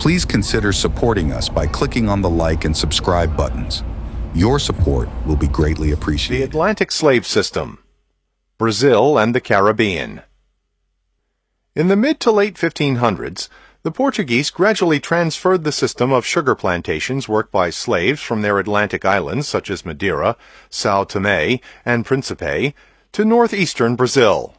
Please consider supporting us by clicking on the like and subscribe buttons. Your support will be greatly The appreciated. Atlantic Slave System, Brazil and the Caribbean. In the mid to late 1500s, the Portuguese gradually transferred the system of sugar plantations worked by slaves from their Atlantic islands such as Madeira, São Tomé, and Príncipe to northeastern Brazil.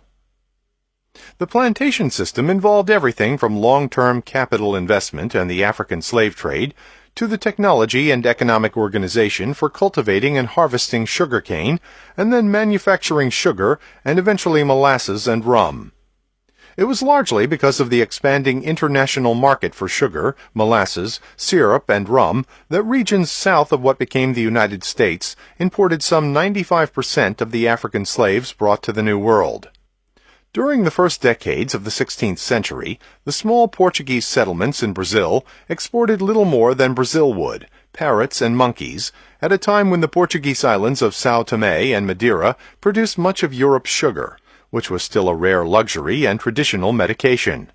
The plantation system involved everything from long-term capital investment and the African slave trade to the technology and economic organization for cultivating and harvesting sugarcane and then manufacturing sugar and eventually molasses and rum. It was largely because of the expanding international market for sugar, molasses, syrup, and rum that regions south of what became the United States imported some 95% of the African slaves brought to the New World. During the first decades of the 16th century, the small Portuguese settlements in Brazil exported little more than Brazil wood, parrots, and monkeys, at a time when the Portuguese islands of São Tomé and Madeira produced much of Europe's sugar, which was still a rare luxury and traditional medication.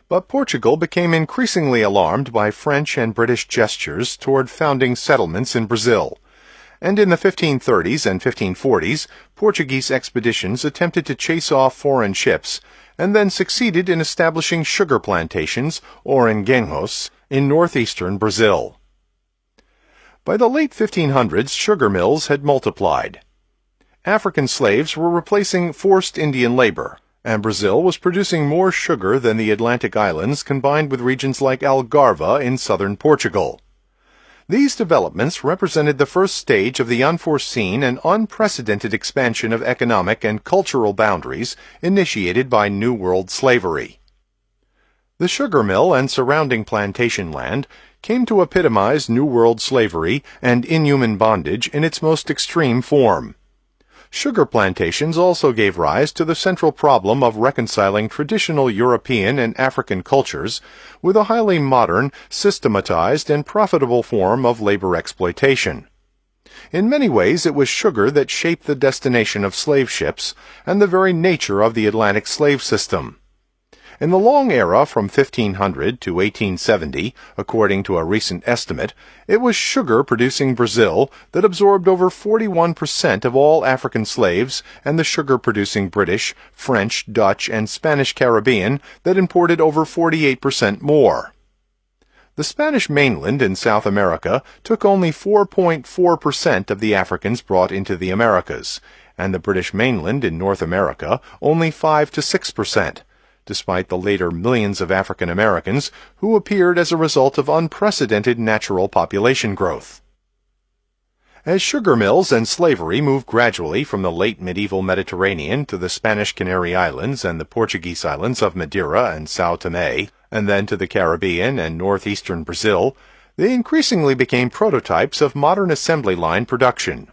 But Portugal became increasingly alarmed by French and British gestures toward founding settlements in Brazil, and in the 1530s and 1540s, Portuguese expeditions attempted to chase off foreign ships and then succeeded in establishing sugar plantations, or engenhos, in northeastern Brazil. By the late 1500s, sugar mills had multiplied. African slaves were replacing forced Indian labor, and Brazil was producing more sugar than the Atlantic islands combined with regions like Algarve in southern Portugal. These developments represented the first stage of the unforeseen and unprecedented expansion of economic and cultural boundaries initiated by New World slavery. The sugar mill and surrounding plantation land came to epitomize New World slavery and inhuman bondage in its most extreme form. Sugar plantations also gave rise to the central problem of reconciling traditional European and African cultures with a highly modern, systematized, and profitable form of labor exploitation. In many ways, it was sugar that shaped the destination of slave ships and the very nature of the Atlantic slave system. In the long era from 1500 to 1870, according to a recent estimate, it was sugar-producing Brazil that absorbed over 41% of all African slaves and the sugar-producing British, French, Dutch, and Spanish Caribbean that imported over 48% more. The Spanish mainland in South America took only 4.4% of the Africans brought into the Americas, and the British mainland in North America only 5 to 6%. Despite the later millions of African Americans who appeared as a result of unprecedented natural population growth. As sugar mills and slavery moved gradually from the late medieval Mediterranean to the Spanish Canary Islands and the Portuguese islands of Madeira and São Tomé, and then to the Caribbean and northeastern Brazil, they increasingly became prototypes of modern assembly line production.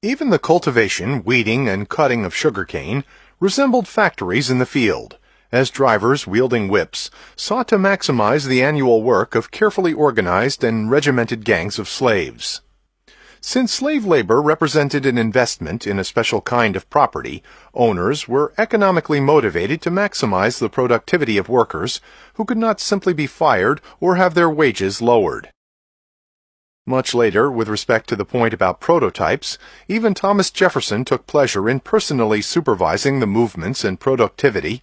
Even the cultivation, weeding, and cutting of sugarcane resembled factories in the field, as drivers wielding whips sought to maximize the annual work of carefully organized and regimented gangs of slaves. Since slave labor represented an investment in a special kind of property, owners were economically motivated to maximize the productivity of workers who could not simply be fired or have their wages lowered. Much later, with respect to the point about prototypes, even Thomas Jefferson took pleasure in personally supervising the movements and productivity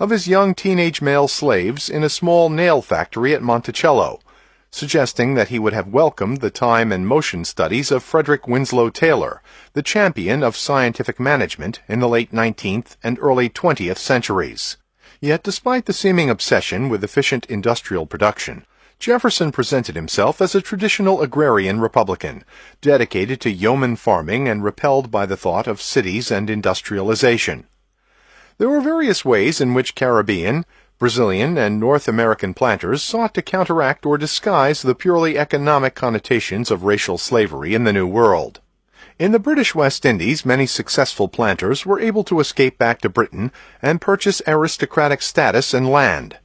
of his young teenage male slaves in a small nail factory at Monticello, suggesting that he would have welcomed the time and motion studies of Frederick Winslow Taylor, the champion of scientific management in the late 19th and early 20th centuries. Yet despite the seeming obsession with efficient industrial production, Jefferson presented himself as a traditional agrarian Republican, dedicated to yeoman farming and repelled by the thought of cities and industrialization. There were various ways in which Caribbean, Brazilian, and North American planters sought to counteract or disguise the purely economic connotations of racial slavery in the New World. In the British West Indies, many successful planters were able to escape back to Britain and purchase aristocratic status and land.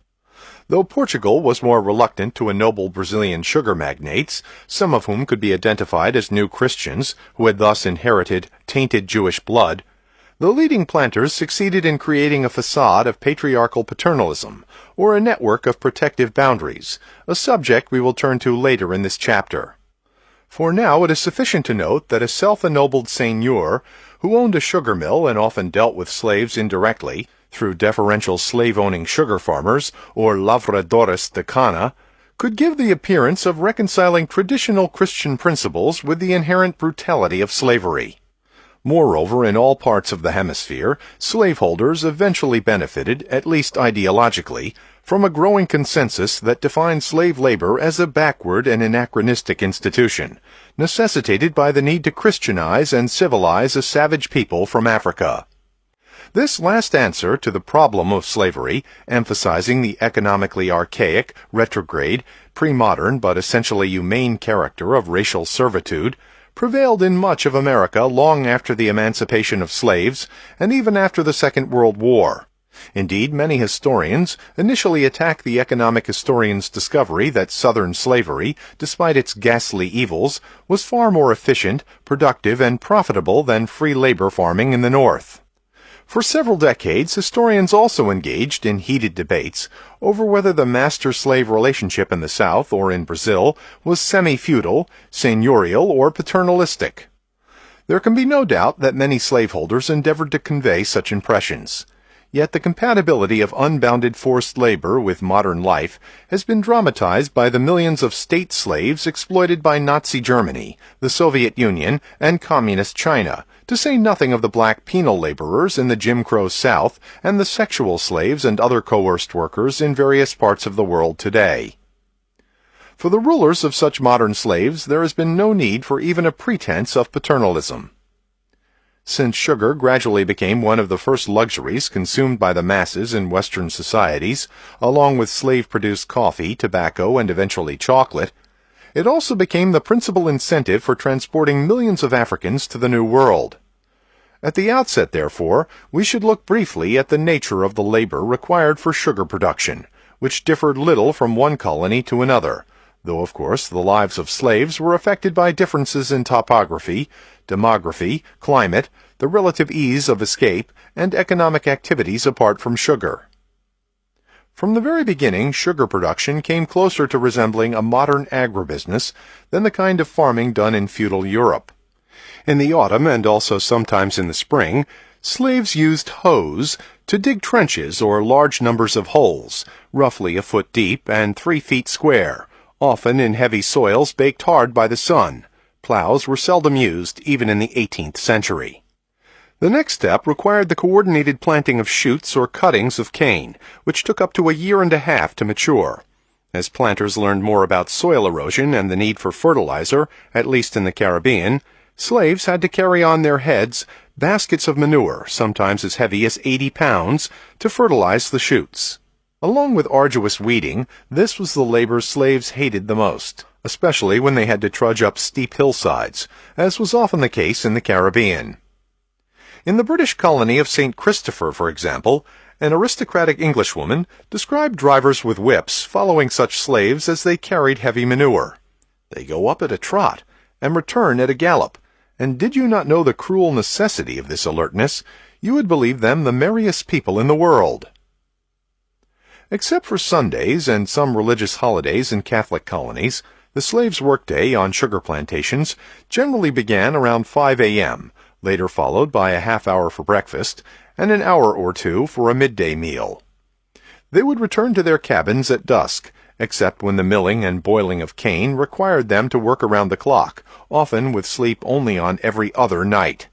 Though Portugal was more reluctant to ennoble Brazilian sugar magnates, some of whom could be identified as new Christians, who had thus inherited tainted Jewish blood, The leading planters succeeded in creating a facade of patriarchal paternalism, or a network of protective boundaries, a subject we will turn to later in this chapter. For now, it is sufficient to note that a self-ennobled seigneur, who owned a sugar mill and often dealt with slaves indirectly, through deferential slave-owning sugar farmers, or lavradores de cana, could give the appearance of reconciling traditional Christian principles with the inherent brutality of slavery. Moreover, in all parts of the hemisphere, slaveholders eventually benefited, at least ideologically, from a growing consensus that defined slave labor as a backward and anachronistic institution, necessitated by the need to Christianize and civilize a savage people from Africa. This last answer to the problem of slavery, emphasizing the economically archaic, retrograde, pre-modern but essentially humane character of racial servitude, prevailed in much of America long after the emancipation of slaves and even after the Second World War. Indeed, many historians initially attack the economic historian's discovery that Southern slavery, despite its ghastly evils, was far more efficient, productive, and profitable than free labor farming in the North. For several decades, historians also engaged in heated debates over whether the master-slave relationship in the South or in Brazil was semi-feudal, seigneurial, or paternalistic. There can be no doubt that many slaveholders endeavored to convey such impressions. Yet the compatibility of unbounded forced labor with modern life has been dramatized by the millions of state slaves exploited by Nazi Germany, the Soviet Union, and Communist China, to say nothing of the black penal laborers in the Jim Crow South and the sexual slaves and other coerced workers in various parts of the world today. For the rulers of such modern slaves, there has been no need for even a pretense of paternalism. Since sugar gradually became one of the first luxuries consumed by the masses in Western societies, along with slave-produced coffee, tobacco, and eventually chocolate, it also became the principal incentive for transporting millions of Africans to the New World. At the outset, therefore, we should look briefly at the nature of the labor required for sugar production, which differed little from one colony to another, though of course the lives of slaves were affected by differences in topography, demography, climate, the relative ease of escape, and economic activities apart from sugar. From the very beginning, sugar production came closer to resembling a modern agribusiness than the kind of farming done in feudal Europe. In the autumn, and also sometimes in the spring, slaves used hoes to dig trenches or large numbers of holes, roughly a foot deep and 3 feet square, often in heavy soils baked hard by the sun. Plows were seldom used, even in the 18th century. The next step required the coordinated planting of shoots or cuttings of cane, which took up to a year and a half to mature. As planters learned more about soil erosion and the need for fertilizer, at least in the Caribbean, slaves had to carry on their heads baskets of manure, sometimes as heavy as 80 pounds, to fertilize the shoots. Along with arduous weeding, this was the labor slaves hated the most, especially when they had to trudge up steep hillsides, as was often the case in the Caribbean. In the British colony of St. Christopher, for example, an aristocratic Englishwoman described drivers with whips following such slaves as they carried heavy manure. They go up at a trot and return at a gallop, and did you not know the cruel necessity of this alertness, you would believe them the merriest people in the world. Except for Sundays and some religious holidays in Catholic colonies, the slaves' workday on sugar plantations generally began around 5 a.m., later followed by a half-hour for breakfast, and an hour or two for a midday meal. They would return to their cabins at dusk, except when the milling and boiling of cane required them to work around the clock, often with sleep only on every other night.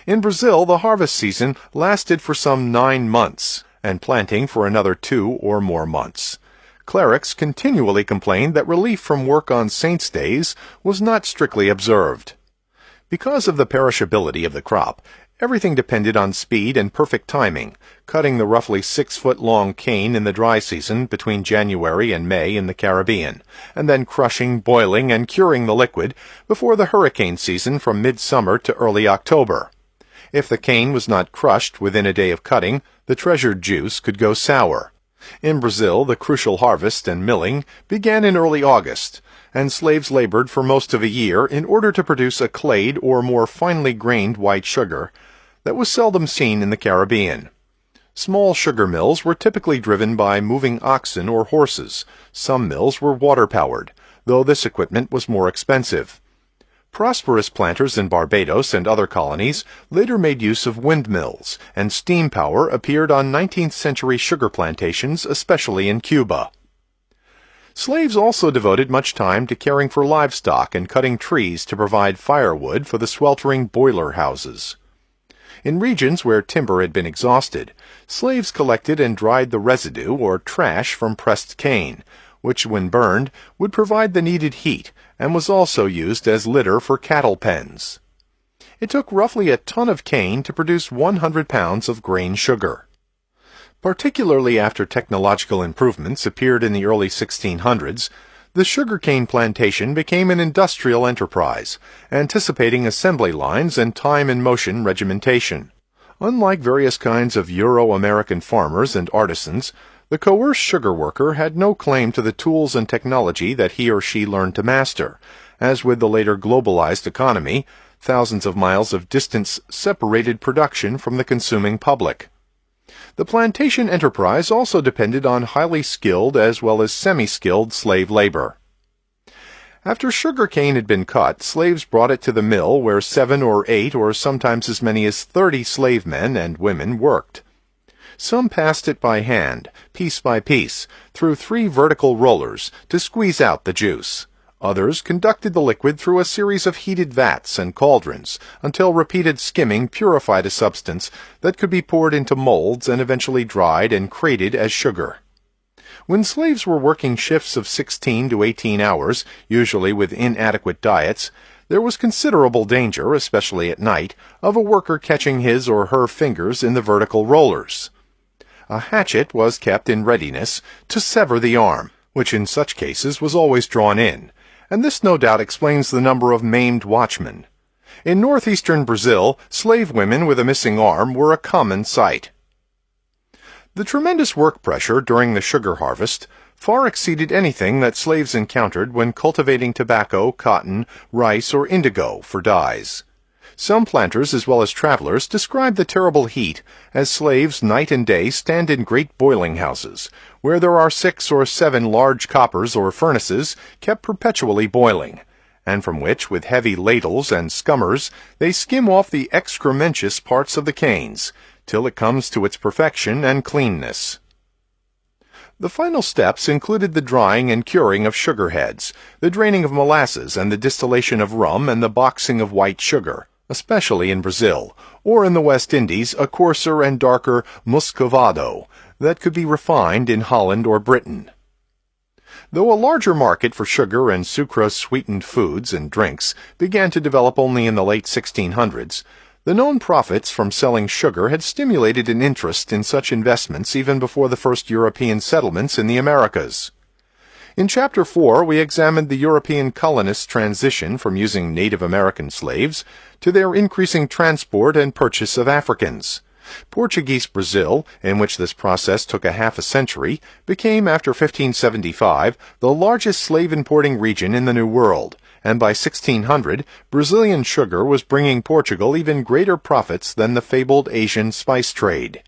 In Brazil, the harvest season lasted for some 9 months, and planting for another 2 or more months. Clerics continually complained that relief from work on saints' days was not strictly observed. Because of the perishability of the crop, everything depended on speed and perfect timing, cutting the roughly 6-foot-long cane in the dry season between January and May in the Caribbean, and then crushing, boiling, and curing the liquid before the hurricane season from midsummer to early October. If the cane was not crushed within a day of cutting, the treasured juice could go sour. In Brazil, the crucial harvest and milling began in early August, and slaves labored for most of a year in order to produce a clayed or more finely grained white sugar that was seldom seen in the Caribbean. Small sugar mills were typically driven by moving oxen or horses. Some mills were water-powered, though this equipment was more expensive. Prosperous planters in Barbados and other colonies later made use of windmills, and steam power appeared on 19th-century sugar plantations, especially in Cuba. Slaves also devoted much time to caring for livestock and cutting trees to provide firewood for the sweltering boiler houses. In regions where timber had been exhausted, slaves collected and dried the residue or trash from pressed cane, which, when burned, would provide the needed heat and was also used as litter for cattle pens. It took roughly a ton of cane to produce 100 pounds of grain sugar. Particularly after technological improvements appeared in the early 1600s, the sugarcane plantation became an industrial enterprise, anticipating assembly lines and time-and-motion regimentation. Unlike various kinds of Euro-American farmers and artisans, the coerced sugar worker had no claim to the tools and technology that he or she learned to master. As with the later globalized economy, thousands of miles of distance separated production from the consuming public. The plantation enterprise also depended on highly skilled as well as semi-skilled slave labor. After sugar cane had been cut, slaves brought it to the mill where 7 or 8 or sometimes as many as 30 slave men and women worked. Some passed it by hand, piece by piece, through 3 vertical rollers to squeeze out the juice. Others conducted the liquid through a series of heated vats and cauldrons until repeated skimming purified a substance that could be poured into molds and eventually dried and crated as sugar. When slaves were working shifts of 16 to 18 hours, usually with inadequate diets, there was considerable danger, especially at night, of a worker catching his or her fingers in the vertical rollers. A hatchet was kept in readiness to sever the arm, which in such cases was always drawn in, and this no doubt explains the number of maimed watchmen. In northeastern Brazil, slave women with a missing arm were a common sight. The tremendous work pressure during the sugar harvest far exceeded anything that slaves encountered when cultivating tobacco, cotton, rice, or indigo for dyes. Some planters as well as travelers describe the terrible heat as slaves night and day stand in great boiling houses, where there are 6 or 7 large coppers or furnaces kept perpetually boiling, and from which, with heavy ladles and skummers, they skim off the excrementitious parts of the canes, till it comes to its perfection and cleanness. The final steps included the drying and curing of sugar heads, the draining of molasses and the distillation of rum and the boxing of white sugar, especially in Brazil, or in the West Indies a coarser and darker muscovado that could be refined in Holland or Britain. Though a larger market for sugar and sucrose-sweetened foods and drinks began to develop only in the late 1600s, the known profits from selling sugar had stimulated an interest in such investments even before the first European settlements in the Americas. In Chapter 4, we examined the European colonists' transition from using Native American slaves to their increasing transport and purchase of Africans. Portuguese Brazil, in which this process took a half a century, became, after 1575, the largest slave-importing region in the New World, and by 1600, Brazilian sugar was bringing Portugal even greater profits than the fabled Asian spice trade.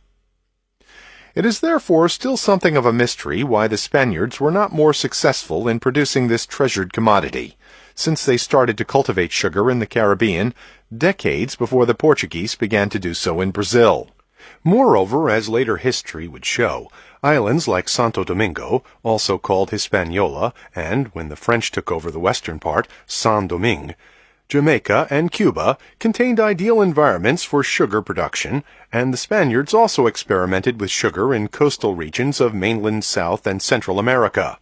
It is therefore still something of a mystery why the Spaniards were not more successful in producing this treasured commodity, since they started to cultivate sugar in the Caribbean decades before the Portuguese began to do so in Brazil. Moreover, as later history would show, islands like Santo Domingo, also called Hispaniola, and, when the French took over the western part, Saint-Domingue, Jamaica, and Cuba contained ideal environments for sugar production, and the Spaniards also experimented with sugar in coastal regions of mainland South and Central America.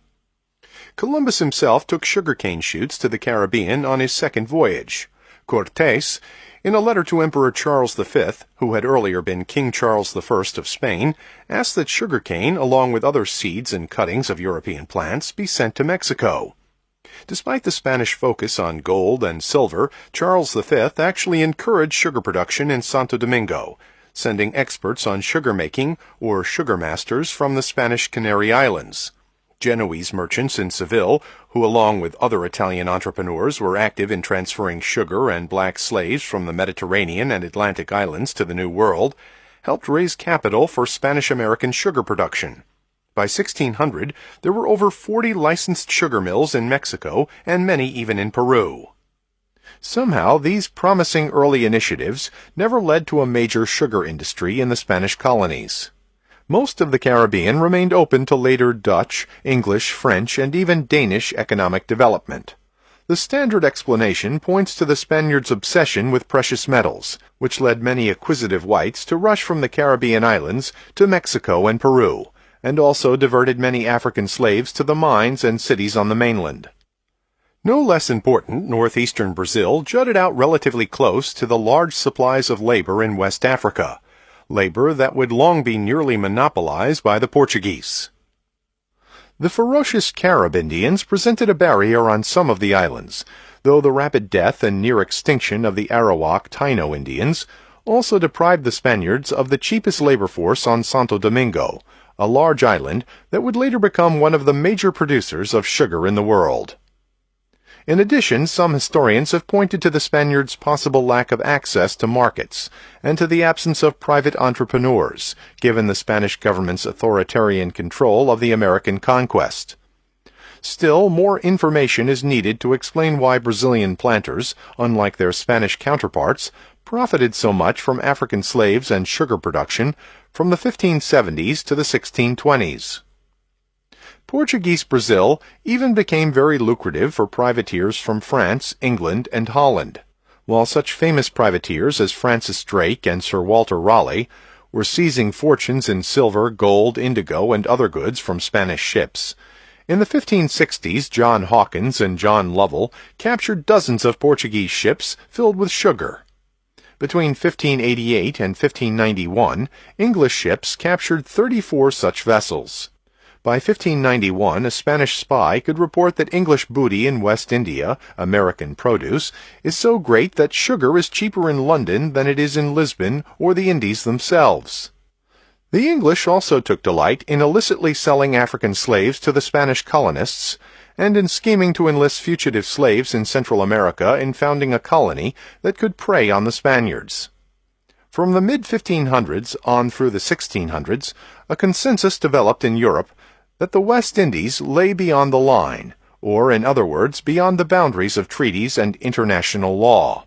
Columbus himself took sugarcane shoots to the Caribbean on his second voyage. Cortés, in a letter to Emperor Charles V, who had earlier been King Charles I of Spain, asked that sugarcane, along with other seeds and cuttings of European plants, be sent to Mexico. Despite the Spanish focus on gold and silver, Charles V actually encouraged sugar production in Santo Domingo, sending experts on sugar making or sugar masters from the Spanish Canary Islands. Genoese merchants in Seville, who along with other Italian entrepreneurs were active in transferring sugar and black slaves from the Mediterranean and Atlantic islands to the New World, helped raise capital for Spanish-American sugar production. By 1600, there were over 40 licensed sugar mills in Mexico and many even in Peru. Somehow, these promising early initiatives never led to a major sugar industry in the Spanish colonies. Most of the Caribbean remained open to later Dutch, English, French, and even Danish economic development. The standard explanation points to the Spaniards' obsession with precious metals, which led many acquisitive whites to rush from the Caribbean islands to Mexico and Peru, and also diverted many African slaves to the mines and cities on the mainland. No less important, northeastern Brazil jutted out relatively close to the large supplies of labor in West Africa, labor that would long be nearly monopolized by the Portuguese. The ferocious Carib Indians presented a barrier on some of the islands, though the rapid death and near extinction of the Arawak Taino Indians also deprived the Spaniards of the cheapest labor force on Santo Domingo, a large island that would later become one of the major producers of sugar in the world. In addition, some historians have pointed to the Spaniards' possible lack of access to markets and to the absence of private entrepreneurs, given the Spanish government's authoritarian control of the American conquest. Still, more information is needed to explain why Brazilian planters, unlike their Spanish counterparts, profited so much from African slaves and sugar production from the 1570s to the 1620s. Portuguese Brazil even became very lucrative for privateers from France, England, and Holland, while such famous privateers as Francis Drake and Sir Walter Raleigh were seizing fortunes in silver, gold, indigo, and other goods from Spanish ships. In the 1560s, John Hawkins and John Lovell captured dozens of Portuguese ships filled with sugar. Between 1588 and 1591, English ships captured 34 such vessels. By 1591, a Spanish spy could report that English booty in West India, American produce, is so great that sugar is cheaper in London than it is in Lisbon or the Indies themselves. The English also took delight in illicitly selling African slaves to the Spanish colonists, and in scheming to enlist fugitive slaves in Central America in founding a colony that could prey on the Spaniards. From the mid-1500s on through the 1600s, a consensus developed in Europe that the West Indies lay beyond the line, or in other words, beyond the boundaries of treaties and international law.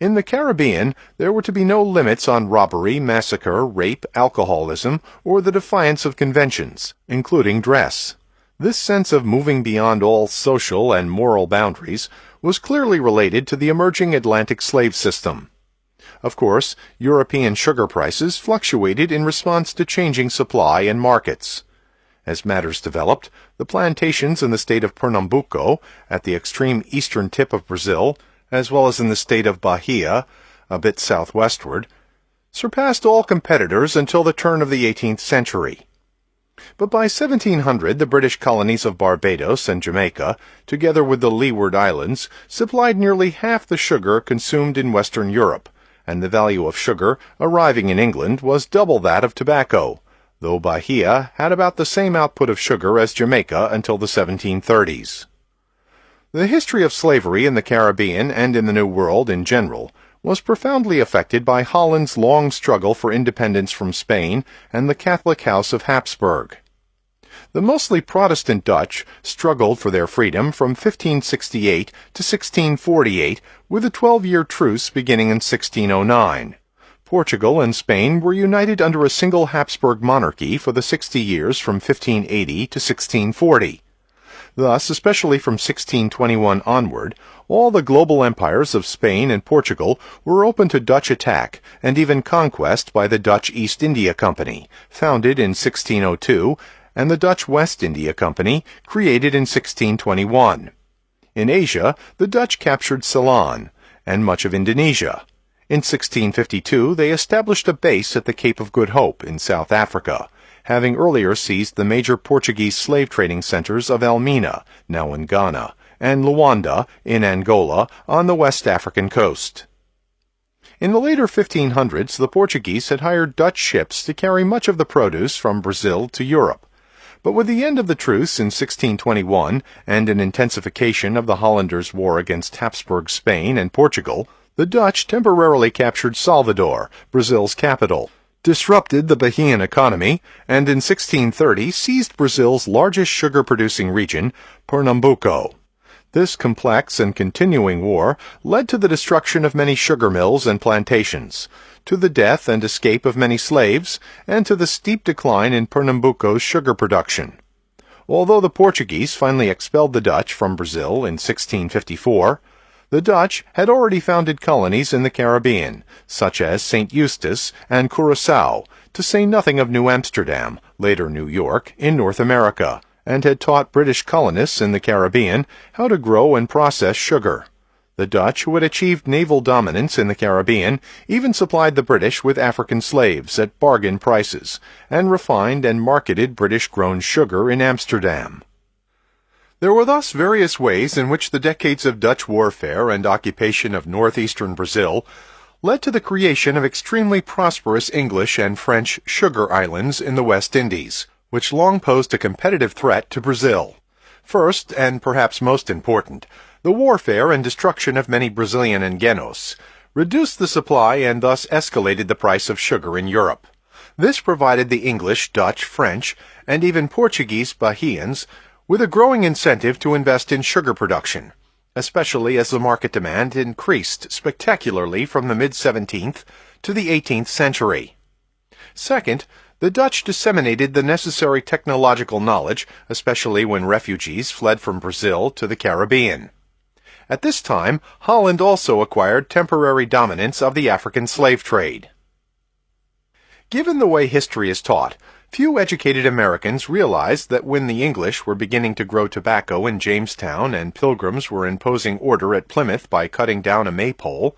In the Caribbean, there were to be no limits on robbery, massacre, rape, alcoholism, or the defiance of conventions, including dress. This sense of moving beyond all social and moral boundaries was clearly related to the emerging Atlantic slave system. Of course, European sugar prices fluctuated in response to changing supply and markets. As matters developed, the plantations in the state of Pernambuco, at the extreme eastern tip of Brazil, as well as in the state of Bahia, a bit southwestward, surpassed all competitors until the turn of the 18th century. But by 1700, the British colonies of Barbados and Jamaica, together with the Leeward Islands, supplied nearly half the sugar consumed in Western Europe, and the value of sugar arriving in England was double that of tobacco, though Bahia had about the same output of sugar as Jamaica until the 1730s. The history of slavery in the Caribbean and in the New World in general was profoundly affected by Holland's long struggle for independence from Spain and the Catholic House of Habsburg. The mostly Protestant Dutch struggled for their freedom from 1568 to 1648 with a 12-year truce beginning in 1609. Portugal and Spain were united under a single Habsburg monarchy for the 60 years from 1580 to 1640. Thus, especially from 1621 onward, all the global empires of Spain and Portugal were open to Dutch attack and even conquest by the Dutch East India Company, founded in 1602, and the Dutch West India Company, created in 1621. In Asia, the Dutch captured Ceylon and much of Indonesia. In 1652, they established a base at the Cape of Good Hope in South Africa, having earlier seized the major Portuguese slave trading centers of Elmina, now in Ghana, and Luanda, in Angola, on the West African coast. In the later 1500s, the Portuguese had hired Dutch ships to carry much of the produce from Brazil to Europe, But with the end of the truce in 1621 and an intensification of the Hollanders' war against Habsburg Spain and Portugal, the Dutch temporarily captured Salvador, Brazil's capital, disrupted the Bahian economy, and in 1630 seized Brazil's largest sugar-producing region, Pernambuco. This complex and continuing war led to the destruction of many sugar mills and plantations, to the death and escape of many slaves, and to the steep decline in Pernambuco's sugar production. Although the Portuguese finally expelled the Dutch from Brazil in 1654, the Dutch had already founded colonies in the Caribbean, such as St. Eustace and Curaçao, to say nothing of New Amsterdam, later New York, in North America, and had taught British colonists in the Caribbean how to grow and process sugar. The Dutch, who had achieved naval dominance in the Caribbean, even supplied the British with African slaves at bargain prices, and refined and marketed British-grown sugar in Amsterdam. There were thus various ways in which the decades of Dutch warfare and occupation of northeastern Brazil led to the creation of extremely prosperous English and French sugar islands in the West Indies, which long posed a competitive threat to Brazil. First, and perhaps most important, the warfare and destruction of many Brazilian engenos reduced the supply and thus escalated the price of sugar in Europe. This provided the English, Dutch, French, and even Portuguese Bahians with a growing incentive to invest in sugar production, especially as the market demand increased spectacularly from the mid-17th to the 18th century. Second, the Dutch disseminated the necessary technological knowledge, especially when refugees fled from Brazil to the Caribbean. At this time, Holland also acquired temporary dominance of the African slave trade. Given the way history is taught, few educated Americans realized that when the English were beginning to grow tobacco in Jamestown and Pilgrims were imposing order at Plymouth by cutting down a maypole,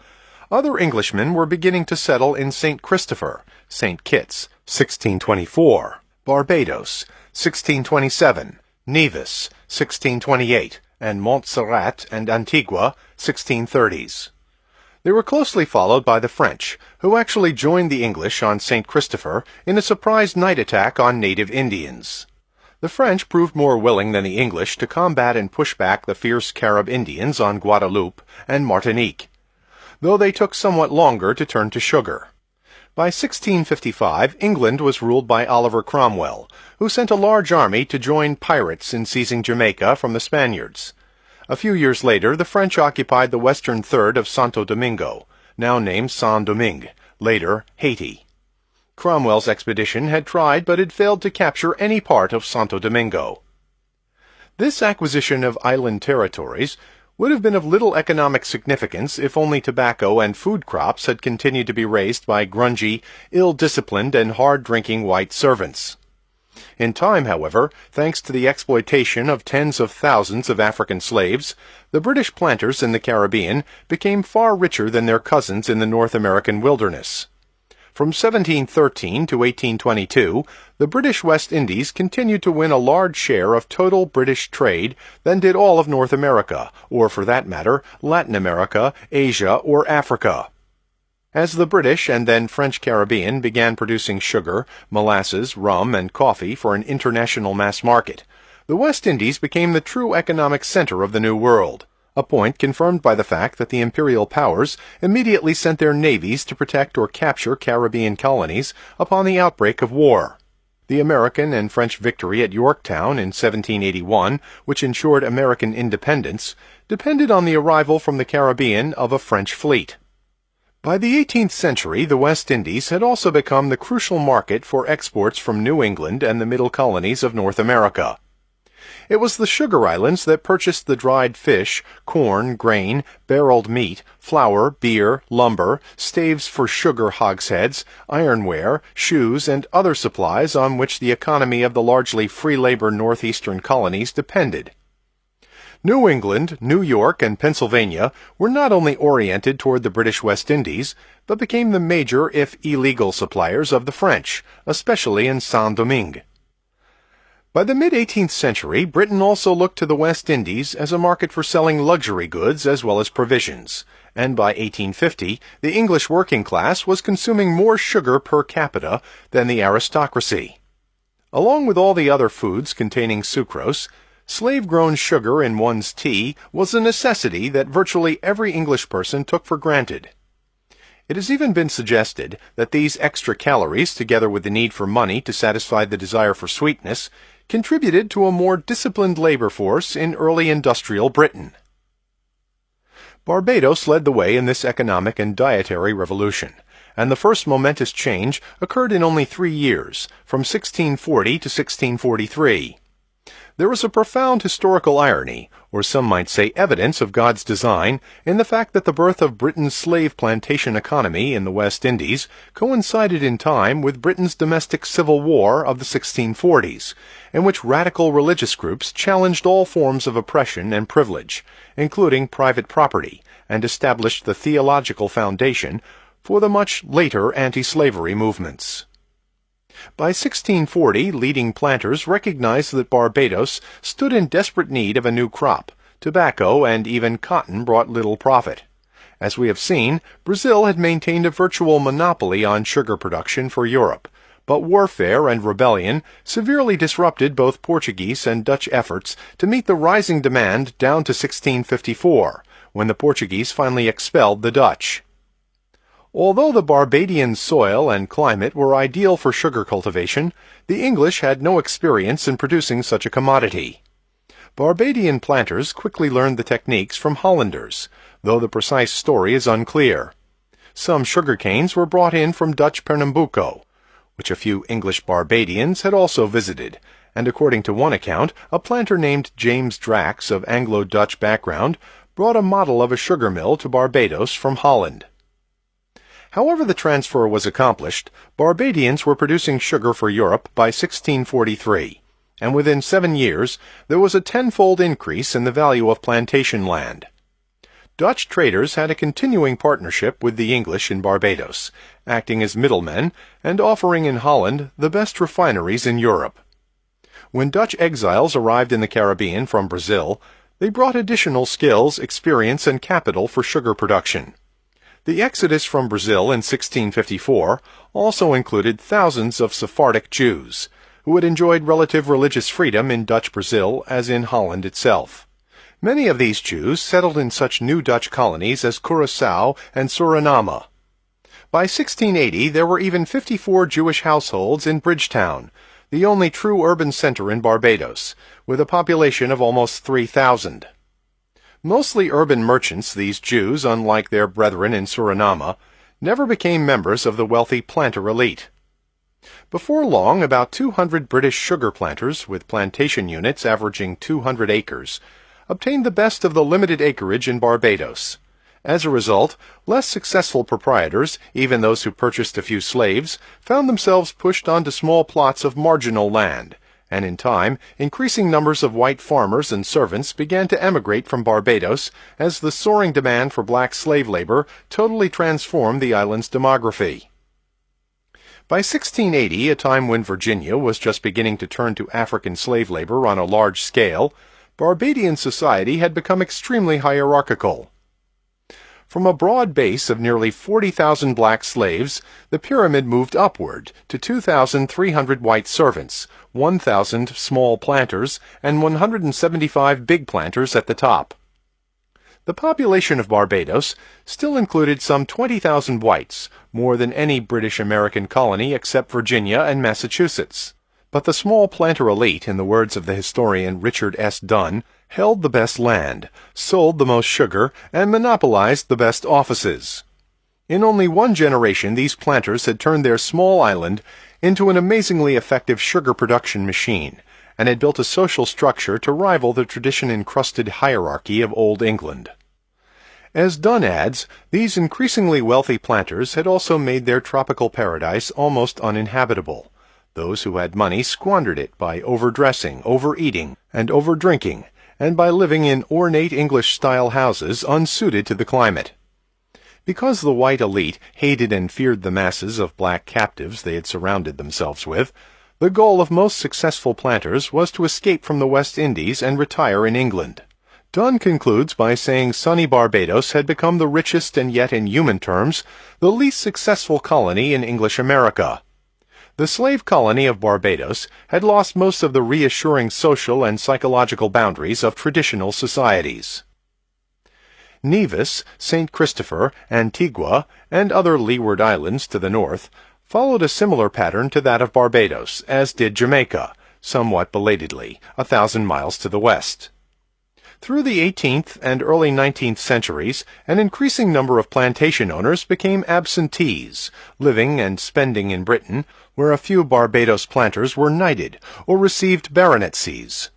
other Englishmen were beginning to settle in St. Christopher, St. Kitts, 1624, Barbados, 1627, Nevis, 1628, and Montserrat and Antigua, 1630s. They were closely followed by the French, who actually joined the English on St. Christopher in a surprise night attack on native Indians. The French proved more willing than the English to combat and push back the fierce Carib Indians on Guadeloupe and Martinique, though they took somewhat longer to turn to sugar. By 1655, England was ruled by Oliver Cromwell, who sent a large army to join pirates in seizing Jamaica from the Spaniards. A few years later, the French occupied the western third of Santo Domingo, now named Saint-Domingue, later Haiti. Cromwell's expedition had tried but had failed to capture any part of Santo Domingo. This acquisition of island territories would have been of little economic significance if only tobacco and food crops had continued to be raised by grungy, ill-disciplined, and hard-drinking white servants. In time, however, thanks to the exploitation of tens of thousands of African slaves, the British planters in the Caribbean became far richer than their cousins in the North American wilderness. From 1713 to 1822, the British West Indies continued to win a large share of total British trade than did all of North America, or for that matter, Latin America, Asia, or Africa. As the British and then French Caribbean began producing sugar, molasses, rum, and coffee for an international mass market, the West Indies became the true economic center of the New World, a point confirmed by the fact that the imperial powers immediately sent their navies to protect or capture Caribbean colonies upon the outbreak of war. The American and French victory at Yorktown in 1781, which ensured American independence, depended on the arrival from the Caribbean of a French fleet. By the 18th century, the West Indies had also become the crucial market for exports from New England and the middle colonies of North America. It was the sugar islands that purchased the dried fish, corn, grain, barreled meat, flour, beer, lumber, staves for sugar hogsheads, ironware, shoes, and other supplies on which the economy of the largely free-labor northeastern colonies depended. New England, New York, and Pennsylvania were not only oriented toward the British West Indies, but became the major, if illegal, suppliers of the French, especially in Saint-Domingue. By the mid-18th century, Britain also looked to the West Indies as a market for selling luxury goods as well as provisions, and by 1850, the English working class was consuming more sugar per capita than the aristocracy. Along with all the other foods containing sucrose, slave-grown sugar in one's tea was a necessity that virtually every English person took for granted. It has even been suggested that these extra calories, together with the need for money to satisfy the desire for sweetness, contributed to a more disciplined labor force in early industrial Britain. Barbados led the way in this economic and dietary revolution, and the first momentous change occurred in only 3 years, from 1640 to 1643. There is a profound historical irony, or some might say evidence of God's design, in the fact that the birth of Britain's slave plantation economy in the West Indies coincided in time with Britain's domestic civil war of the 1640s, in which radical religious groups challenged all forms of oppression and privilege, including private property, and established the theological foundation for the much later anti-slavery movements. By 1640, leading planters recognized that Barbados stood in desperate need of a new crop. Tobacco and even cotton brought little profit. As we have seen, Brazil had maintained a virtual monopoly on sugar production for Europe, but warfare and rebellion severely disrupted both Portuguese and Dutch efforts to meet the rising demand down to 1654, when the Portuguese finally expelled the Dutch. Although the Barbadian soil and climate were ideal for sugar cultivation, the English had no experience in producing such a commodity. Barbadian planters quickly learned the techniques from Hollanders, though the precise story is unclear. Some sugar canes were brought in from Dutch Pernambuco, which a few English Barbadians had also visited, and according to one account, a planter named James Drax of Anglo-Dutch background brought a model of a sugar mill to Barbados from Holland. However the transfer was accomplished, Barbadians were producing sugar for Europe by 1643, and within 7 years there was a tenfold increase in the value of plantation land. Dutch traders had a continuing partnership with the English in Barbados, acting as middlemen and offering in Holland the best refineries in Europe. When Dutch exiles arrived in the Caribbean from Brazil, they brought additional skills, experience, and capital for sugar production. The exodus from Brazil in 1654 also included thousands of Sephardic Jews, who had enjoyed relative religious freedom in Dutch Brazil as in Holland itself. Many of these Jews settled in such new Dutch colonies as Curaçao and Suriname. By 1680 there were even 54 Jewish households in Bridgetown, the only true urban center in Barbados, with a population of almost 3,000. Mostly urban merchants, these Jews, unlike their brethren in Suriname, never became members of the wealthy planter elite. Before long, about 200 British sugar planters, with plantation units averaging 200 acres, obtained the best of the limited acreage in Barbados. As a result, less successful proprietors, even those who purchased a few slaves, found themselves pushed onto small plots of marginal land, and in time, increasing numbers of white farmers and servants began to emigrate from Barbados as the soaring demand for black slave labor totally transformed the island's demography. By 1680, a time when Virginia was just beginning to turn to African slave labor on a large scale, Barbadian society had become extremely hierarchical. From a broad base of nearly 40,000 black slaves, the pyramid moved upward to 2,300 white servants, 1,000 small planters, and 175 big planters at the top. The population of Barbados still included some 20,000 whites, more than any British American colony except Virginia and Massachusetts. But the small planter elite, in the words of the historian Richard S. Dunn, held the best land, sold the most sugar, and monopolized the best offices. In only one generation, these planters had turned their small island into an amazingly effective sugar production machine, and had built a social structure to rival the tradition-encrusted hierarchy of Old England. As Dunn adds, these increasingly wealthy planters had also made their tropical paradise almost uninhabitable. Those who had money squandered it by overdressing, overeating, and overdrinking, and by living in ornate English-style houses unsuited to the climate. Because the white elite hated and feared the masses of black captives they had surrounded themselves with, the goal of most successful planters was to escape from the West Indies and retire in England. Dunn concludes by saying sunny Barbados had become the richest and yet, in human terms, the least successful colony in English America. The slave colony of Barbados had lost most of the reassuring social and psychological boundaries of traditional societies. Nevis, St. Christopher, Antigua, and other Leeward Islands to the north followed a similar pattern to that of Barbados, as did Jamaica, somewhat belatedly, 1,000 miles to the west. Through the 18th and early 19th centuries, an increasing number of plantation owners became absentees, living and spending in Britain, where a few Barbados planters were knighted or received baronetcies.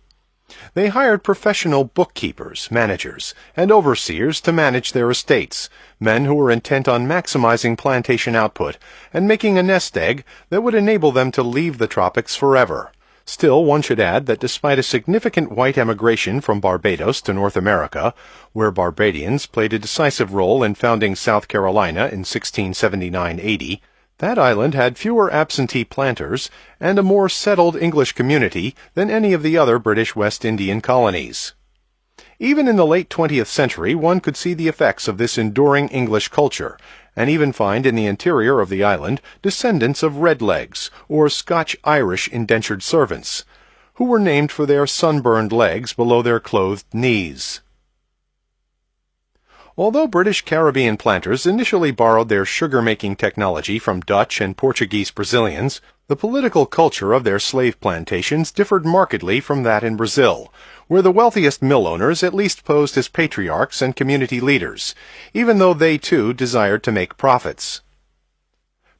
They hired professional bookkeepers, managers, and overseers to manage their estates, men who were intent on maximizing plantation output and making a nest egg that would enable them to leave the tropics forever. Still, one should add that despite a significant white emigration from Barbados to North America, where Barbadians played a decisive role in founding South Carolina in 1679-80, that island had fewer absentee planters and a more settled English community than any of the other British West Indian colonies. Even in the late 20th century, one could see the effects of this enduring English culture, and even find in the interior of the island descendants of Redlegs, or Scotch-Irish indentured servants, who were named for their sunburned legs below their clothed knees. Although British Caribbean planters initially borrowed their sugar-making technology from Dutch and Portuguese Brazilians, the political culture of their slave plantations differed markedly from that in Brazil, where the wealthiest mill owners at least posed as patriarchs and community leaders, even though they too desired to make profits.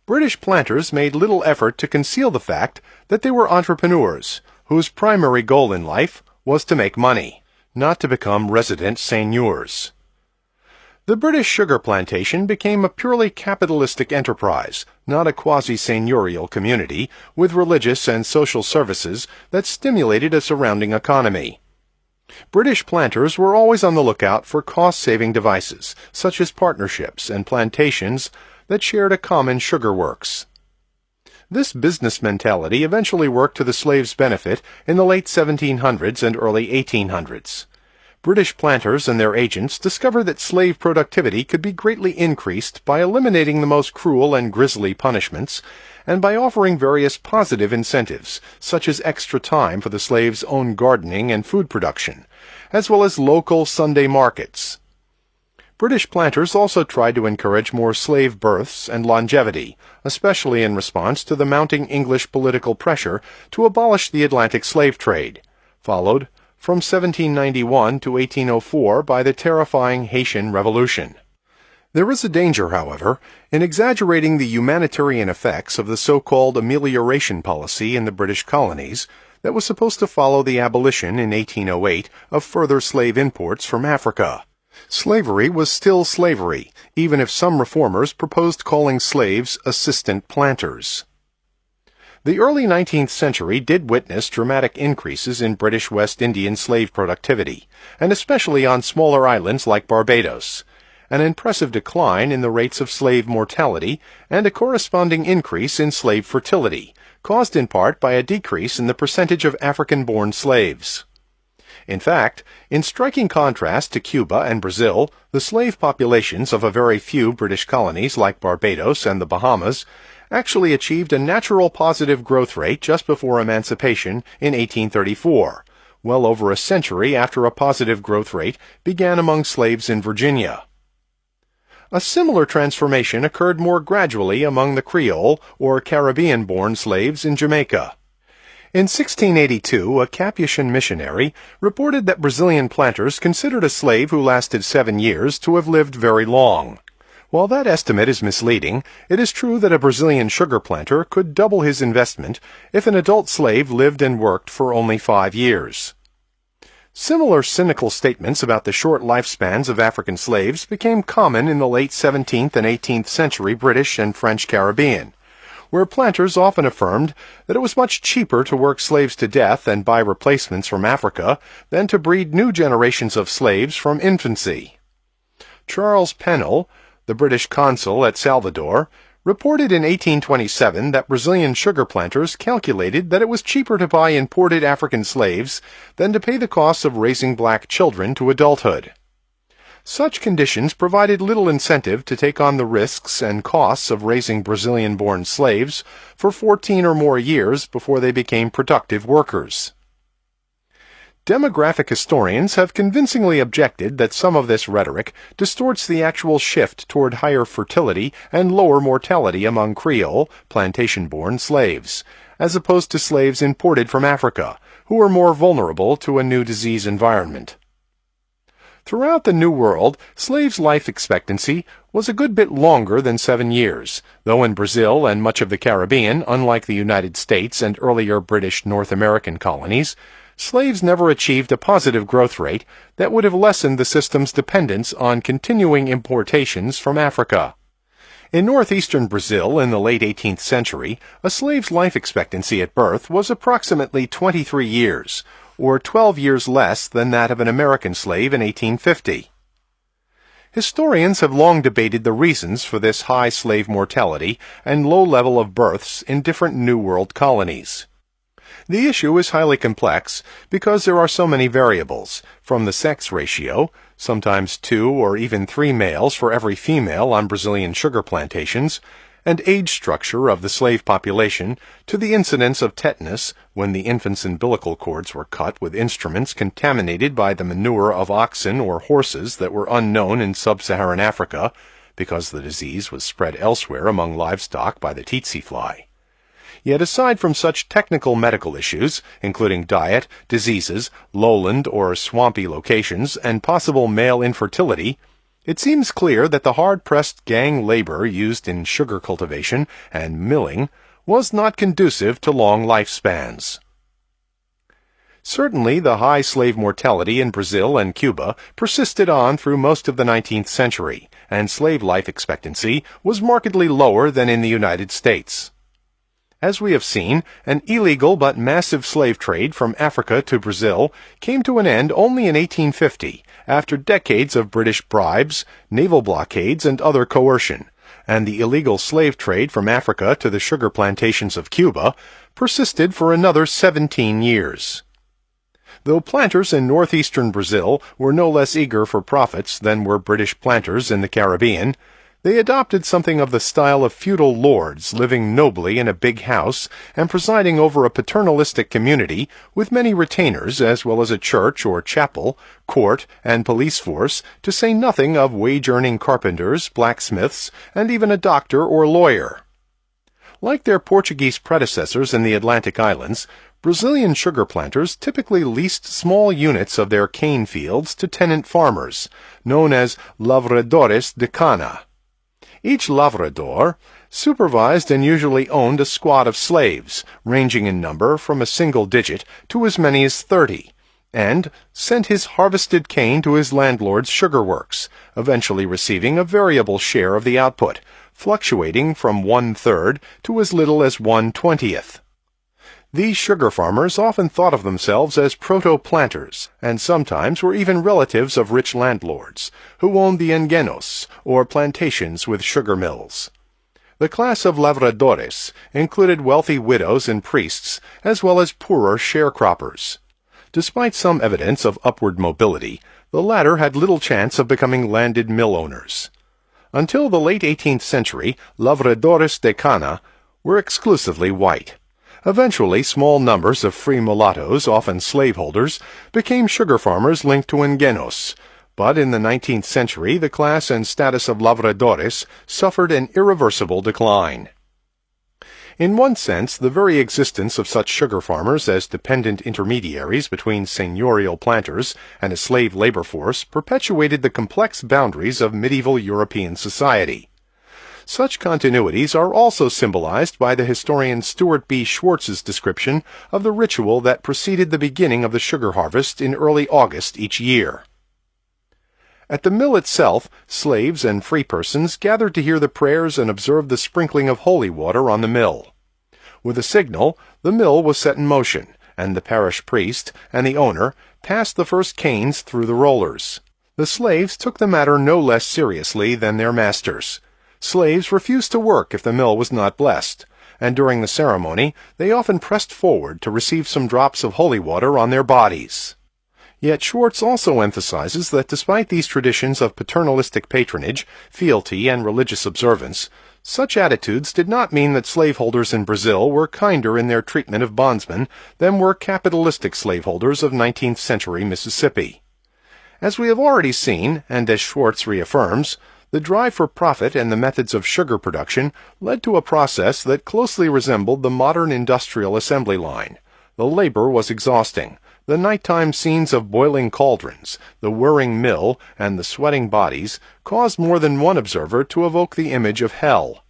British planters made little effort to conceal the fact that they were entrepreneurs, whose primary goal in life was to make money, not to become resident seigneurs. The British sugar plantation became a purely capitalistic enterprise, not a quasi-seigneurial community, with religious and social services that stimulated a surrounding economy. British planters were always on the lookout for cost-saving devices, such as partnerships and plantations that shared a common sugar works. This business mentality eventually worked to the slaves' benefit in the late 1700s and early 1800s. British planters and their agents discovered that slave productivity could be greatly increased by eliminating the most cruel and grisly punishments, and by offering various positive incentives, such as extra time for the slaves' own gardening and food production, as well as local Sunday markets. British planters also tried to encourage more slave births and longevity, especially in response to the mounting English political pressure to abolish the Atlantic slave trade, followed from 1791 to 1804 by the terrifying Haitian Revolution. There is a danger, however, in exaggerating the humanitarian effects of the so-called amelioration policy in the British colonies that was supposed to follow the abolition in 1808 of further slave imports from Africa. Slavery was still slavery, even if some reformers proposed calling slaves assistant planters. The early 19th century did witness dramatic increases in British West Indian slave productivity, and especially on smaller islands like Barbados, an impressive decline in the rates of slave mortality, and a corresponding increase in slave fertility, caused in part by a decrease in the percentage of African-born slaves. In fact, in striking contrast to Cuba and Brazil, the slave populations of a very few British colonies like Barbados and the Bahamas actually achieved a natural positive growth rate just before emancipation in 1834, well over a century after a positive growth rate began among slaves in Virginia. A similar transformation occurred more gradually among the Creole or Caribbean-born slaves in Jamaica. In 1682, a Capuchin missionary reported that Brazilian planters considered a slave who lasted 7 years to have lived very long. While that estimate is misleading, it is true that a Brazilian sugar planter could double his investment if an adult slave lived and worked for only 5 years. Similar cynical statements about the short lifespans of African slaves became common in the late 17th and 18th century British and French Caribbean, where planters often affirmed that it was much cheaper to work slaves to death and buy replacements from Africa than to breed new generations of slaves from infancy. Charles Pennell, the British consul at Salvador, reported in 1827 that Brazilian sugar planters calculated that it was cheaper to buy imported African slaves than to pay the costs of raising black children to adulthood. Such conditions provided little incentive to take on the risks and costs of raising Brazilian-born slaves for 14 or more years before they became productive workers. Demographic historians have convincingly objected that some of this rhetoric distorts the actual shift toward higher fertility and lower mortality among Creole, plantation-born slaves, as opposed to slaves imported from Africa, who were more vulnerable to a new disease environment. Throughout the New World, slaves' life expectancy was a good bit longer than 7 years, though in Brazil and much of the Caribbean, unlike the United States and earlier British North American colonies, slaves never achieved a positive growth rate that would have lessened the system's dependence on continuing importations from Africa. In northeastern Brazil in the late 18th century, a slave's life expectancy at birth was approximately 23 years, or 12 years less than that of an American slave in 1850. Historians have long debated the reasons for this high slave mortality and low level of births in different New World colonies. The issue is highly complex because there are so many variables, from the sex ratio, sometimes 2 or even 3 males for every female on Brazilian sugar plantations, and age structure of the slave population, to the incidence of tetanus when the infant's umbilical cords were cut with instruments contaminated by the manure of oxen or horses that were unknown in sub-Saharan Africa, because the disease was spread elsewhere among livestock by the tsetse fly. Yet aside from such technical medical issues, including diet, diseases, lowland or swampy locations, and possible male infertility, it seems clear that the hard-pressed gang labor used in sugar cultivation and milling was not conducive to long lifespans. Certainly, the high slave mortality in Brazil and Cuba persisted on through most of the 19th century, and slave life expectancy was markedly lower than in the United States. As we have seen, an illegal but massive slave trade from Africa to Brazil came to an end only in 1850, after decades of British bribes, naval blockades, and other coercion, and the illegal slave trade from Africa to the sugar plantations of Cuba persisted for another 17 years. Though planters in northeastern Brazil were no less eager for profits than were British planters in the Caribbean, they adopted something of the style of feudal lords living nobly in a big house and presiding over a paternalistic community with many retainers as well as a church or chapel, court, and police force, to say nothing of wage-earning carpenters, blacksmiths, and even a doctor or lawyer. Like their Portuguese predecessors in the Atlantic Islands, Brazilian sugar planters typically leased small units of their cane fields to tenant farmers, known as lavradores de cana. Each lavrador supervised and usually owned a squad of slaves, ranging in number from a single digit to as many as 30, and sent his harvested cane to his landlord's sugar works, eventually receiving a variable share of the output, fluctuating from 1/3 to as little as 1/20. These sugar farmers often thought of themselves as proto-planters, and sometimes were even relatives of rich landlords, who owned the engenos, or plantations with sugar mills. The class of lavradores included wealthy widows and priests, as well as poorer sharecroppers. Despite some evidence of upward mobility, the latter had little chance of becoming landed mill owners. Until the late 18th century, lavradores de cana were exclusively white. Eventually, small numbers of free mulattoes, often slaveholders, became sugar farmers linked to engenos, but in the 19th century the class and status of lavradores suffered an irreversible decline. In one sense, the very existence of such sugar farmers as dependent intermediaries between seigneurial planters and a slave labor force perpetuated the complex boundaries of medieval European society. Such continuities are also symbolized by the historian Stuart B. Schwartz's description of the ritual that preceded the beginning of the sugar harvest in early August each year. At the mill itself, slaves and free persons gathered to hear the prayers and observe the sprinkling of holy water on the mill. With a signal, the mill was set in motion, and the parish priest and the owner passed the first canes through the rollers. The slaves took the matter no less seriously than their masters. Slaves refused to work if the mill was not blessed, and during the ceremony they often pressed forward to receive some drops of holy water on their bodies. Yet Schwartz also emphasizes that despite these traditions of paternalistic patronage, fealty, and religious observance, such attitudes did not mean that slaveholders in Brazil were kinder in their treatment of bondsmen than were capitalistic slaveholders of 19th century Mississippi. As we have already seen, and as Schwartz reaffirms, the drive for profit and the methods of sugar production led to a process that closely resembled the modern industrial assembly line. The labor was exhausting. The nighttime scenes of boiling cauldrons, the whirring mill, and the sweating bodies caused more than one observer to evoke the image of hell.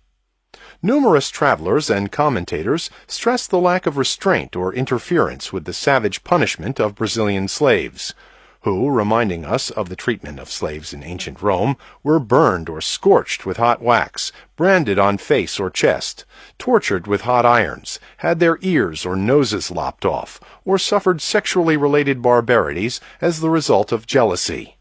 Numerous travelers and commentators stressed the lack of restraint or interference with the savage punishment of Brazilian slaves, who, reminding us of the treatment of slaves in ancient Rome, were burned or scorched with hot wax, branded on face or chest, tortured with hot irons, had their ears or noses lopped off, or suffered sexually related barbarities as the result of jealousy.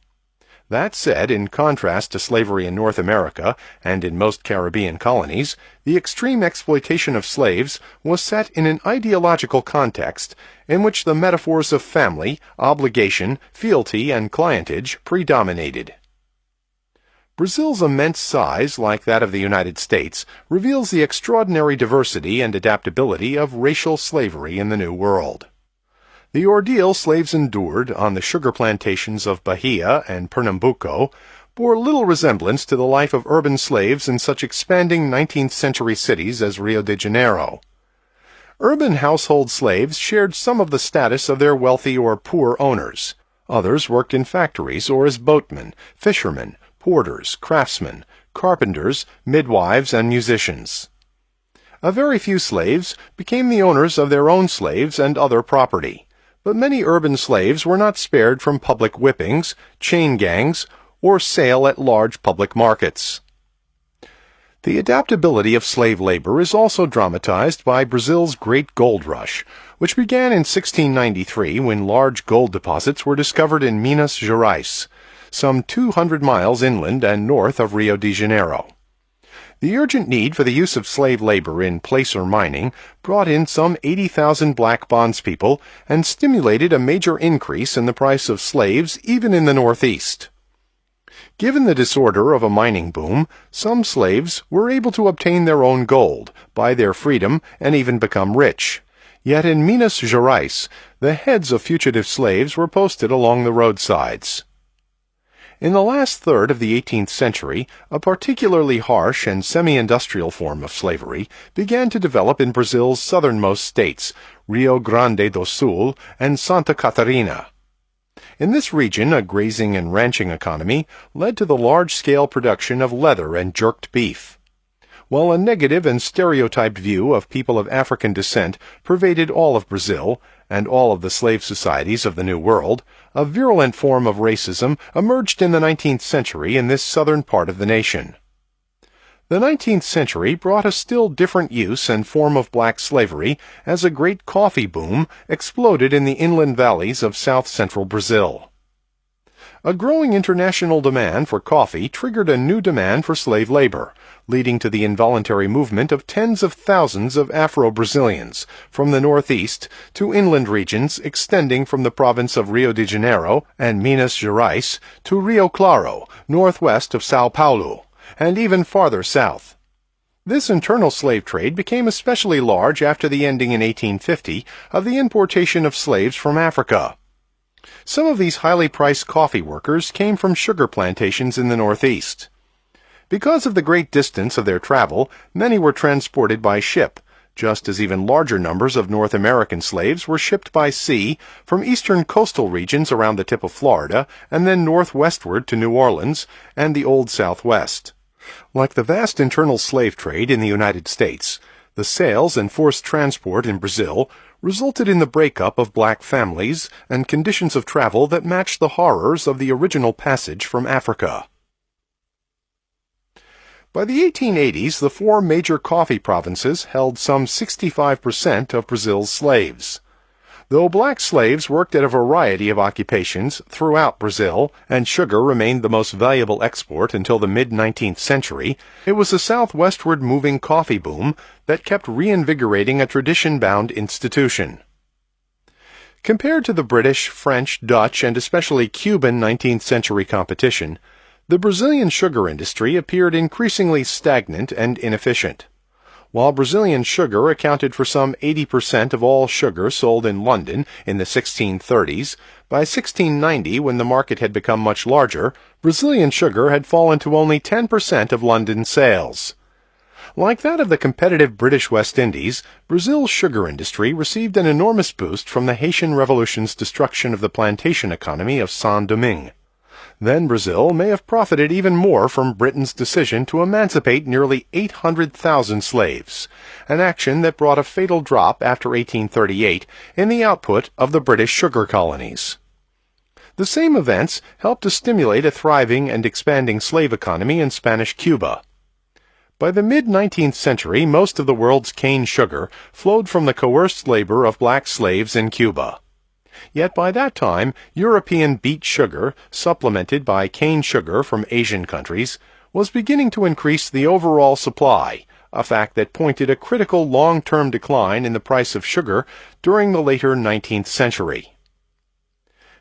That said, in contrast to slavery in North America and in most Caribbean colonies, the extreme exploitation of slaves was set in an ideological context in which the metaphors of family, obligation, fealty, and clientage predominated. Brazil's immense size, like that of the United States, reveals the extraordinary diversity and adaptability of racial slavery in the New World. The ordeal slaves endured on the sugar plantations of Bahia and Pernambuco bore little resemblance to the life of urban slaves in such expanding 19th century cities as Rio de Janeiro. Urban household slaves shared some of the status of their wealthy or poor owners. Others worked in factories or as boatmen, fishermen, porters, craftsmen, carpenters, midwives, and musicians. A very few slaves became the owners of their own slaves and other property. But many urban slaves were not spared from public whippings, chain gangs, or sale at large public markets. The adaptability of slave labor is also dramatized by Brazil's Great Gold Rush, which began in 1693 when large gold deposits were discovered in Minas Gerais, some 200 miles inland and north of Rio de Janeiro. The urgent need for the use of slave labor in placer mining brought in some 80,000 black bondspeople and stimulated a major increase in the price of slaves even in the Northeast. Given the disorder of a mining boom, some slaves were able to obtain their own gold, buy their freedom, and even become rich. Yet in Minas Gerais, the heads of fugitive slaves were posted along the roadsides. In the last third of the 18th century, a particularly harsh and semi-industrial form of slavery began to develop in Brazil's southernmost states, Rio Grande do Sul and Santa Catarina. In this region, a grazing and ranching economy led to the large-scale production of leather and jerked beef. While a negative and stereotyped view of people of African descent pervaded all of Brazil and all of the slave societies of the New World, a virulent form of racism emerged in the 19th century in this southern part of the nation. The 19th century brought a still different use and form of black slavery as a great coffee boom exploded in the inland valleys of south-central Brazil. A growing international demand for coffee triggered a new demand for slave labor, leading to the involuntary movement of tens of thousands of Afro-Brazilians from the northeast to inland regions extending from the province of Rio de Janeiro and Minas Gerais to Rio Claro, northwest of São Paulo, and even farther south. This internal slave trade became especially large after the ending in 1850 of the importation of slaves from Africa. Some of these highly priced coffee workers came from sugar plantations in the northeast. Because of the great distance of their travel, many were transported by ship, just as even larger numbers of North American slaves were shipped by sea from eastern coastal regions around the tip of Florida and then northwestward to New Orleans and the Old Southwest. Like the vast internal slave trade in the United States, the sales and forced transport in Brazil resulted in the breakup of black families and conditions of travel that matched the horrors of the original passage from Africa. By the 1880s, the four major coffee provinces held some 65% of Brazil's slaves. Though black slaves worked at a variety of occupations throughout Brazil, and sugar remained the most valuable export until the mid-19th century, it was the southwestward moving coffee boom that kept reinvigorating a tradition-bound institution. Compared to the British, French, Dutch, and especially Cuban 19th century competition, the Brazilian sugar industry appeared increasingly stagnant and inefficient. While Brazilian sugar accounted for some 80% of all sugar sold in London in the 1630s, by 1690, when the market had become much larger, Brazilian sugar had fallen to only 10% of London sales. Like that of the competitive British West Indies, Brazil's sugar industry received an enormous boost from the Haitian Revolution's destruction of the plantation economy of Saint-Domingue. Then Brazil may have profited even more from Britain's decision to emancipate nearly 800,000 slaves, an action that brought a fatal drop after 1838 in the output of the British sugar colonies. The same events helped to stimulate a thriving and expanding slave economy in Spanish Cuba. By the mid-19th century, most of the world's cane sugar flowed from the coerced labor of black slaves in Cuba. Yet by that time, European beet sugar, supplemented by cane sugar from Asian countries, was beginning to increase the overall supply, a fact that pointed a critical long-term decline in the price of sugar during the later 19th century.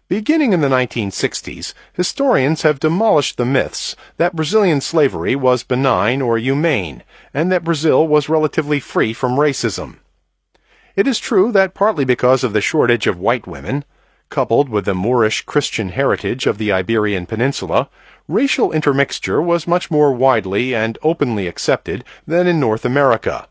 Beginning in the 1960s, historians have demolished the myths that Brazilian slavery was benign or humane, and that Brazil was relatively free from racism. It is true that partly because of the shortage of white women, coupled with the Moorish Christian heritage of the Iberian Peninsula, racial intermixture was much more widely and openly accepted than in North America.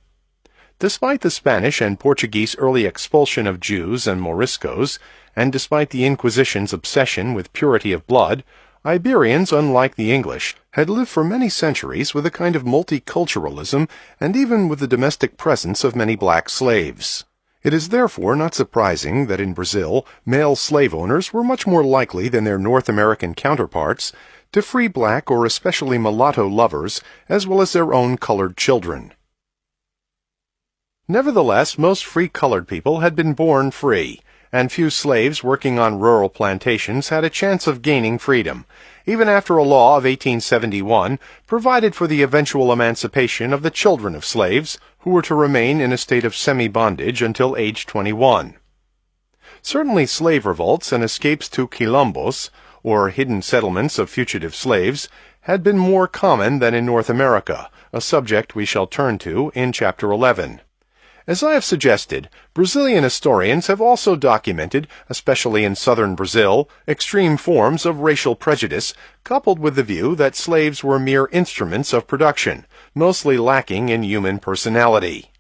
Despite the Spanish and Portuguese early expulsion of Jews and Moriscos, and despite the Inquisition's obsession with purity of blood, Iberians, unlike the English, had lived for many centuries with a kind of multiculturalism and even with the domestic presence of many black slaves. It is therefore not surprising that in Brazil, male slave owners were much more likely than their North American counterparts to free black or especially mulatto lovers, as well as their own colored children. Nevertheless, most free colored people had been born free, and few slaves working on rural plantations had a chance of gaining freedom, even after a law of 1871 provided for the eventual emancipation of the children of slaves, who were to remain in a state of semi-bondage until age 21. Certainly slave revolts and escapes to quilombos, or hidden settlements of fugitive slaves, had been more common than in North America, a subject we shall turn to in Chapter 11. As I have suggested, Brazilian historians have also documented, especially in southern Brazil, extreme forms of racial prejudice, coupled with the view that slaves were mere instruments of production, mostly lacking in human personality.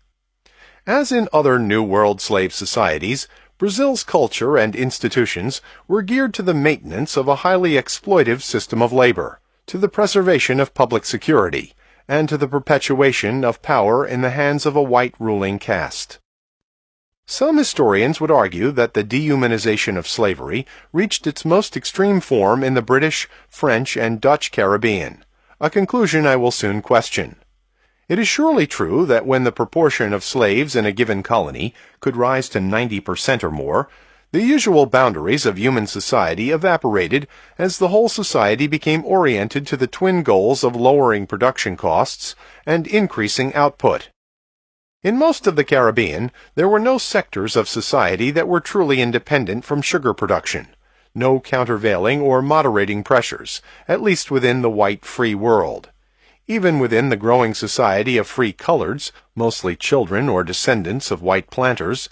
As in other New World slave societies, Brazil's culture and institutions were geared to the maintenance of a highly exploitive system of labor, to the preservation of public security, and to the perpetuation of power in the hands of a white ruling caste. Some historians would argue that the dehumanization of slavery reached its most extreme form in the British, French, and Dutch Caribbean, a conclusion I will soon question. It is surely true that when the proportion of slaves in a given colony could rise to 90% or more, the usual boundaries of human society evaporated as the whole society became oriented to the twin goals of lowering production costs and increasing output. In most of the Caribbean, there were no sectors of society that were truly independent from sugar production, no countervailing or moderating pressures, at least within the white free world. Even within the growing society of free coloreds, mostly children or descendants of white planters,